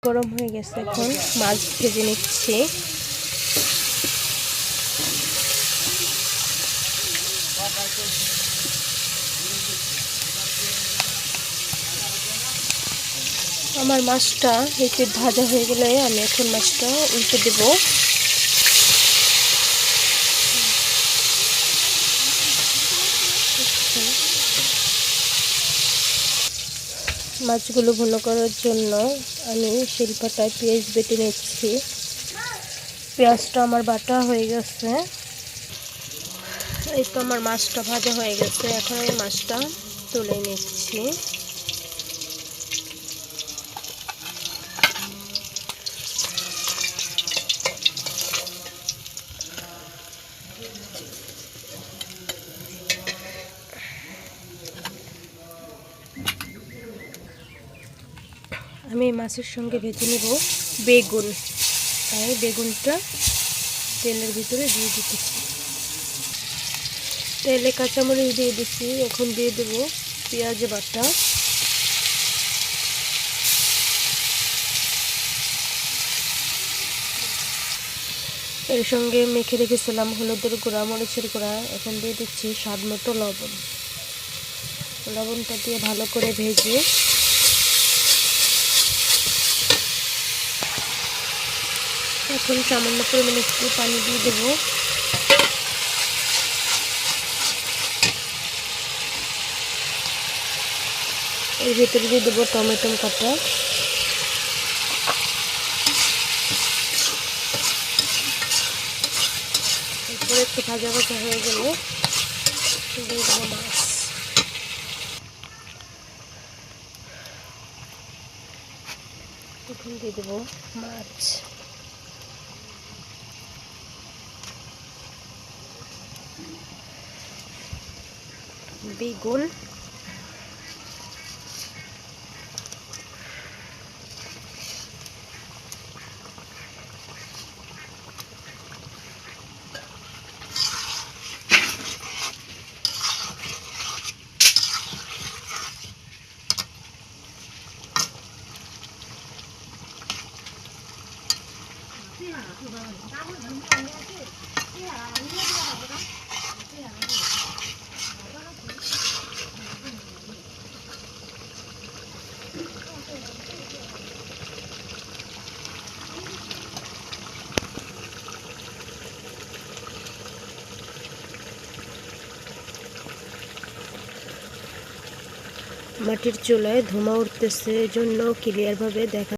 গরম হয়ে গেছে, এখন মাছ ভেজে নিচ্ছি। আমার মাছটা একটু ভাজা হয়ে গেলে আমি এখন মাছটা উল্টে দেব। মাছগুলো ভালো করার জন্য আমি শিলপাটায় পেঁয়াজ বেটে নিচ্ছি। পেঁয়াজটা আমার বাটা হয়ে গেছে। এই তো আমার মাছটা ভাজা হয়ে গেছে, এখন আমি মাছটা তুলে নিচ্ছি। আমি মাছের সঙ্গে ভেজে নেব বেগুন, তাই বেগুনটা তেলের ভিতরে দিয়ে দিতেছি। তেলে কাঁচামরিচ দিয়ে দিচ্ছি, এখন দিয়ে দেব পেঁয়াজ বাটা। এর সঙ্গে মেখে রেখেছিলাম হলুদের গুঁড়া, মরিচের গুঁড়া। এখন দিয়ে দিচ্ছি স্বাদ মতো লবণ। লবণটা দিয়ে ভালো করে ভেজে এখন সামান্য পরিমাণে একটু পানি দিয়ে দেব। এর ভিতরে দিয়ে দেবো টমেটো কাটা। এরপরে একটু ভাজা ভাজা হয়ে গেলে দিয়ে দেবো মাছ। এখন দিয়ে দেবো মাছ, বেগুন, মাটির চুলায় ধোঁয়া উঠতেছে, এই জন্য ক্লিয়ারভাবে দেখা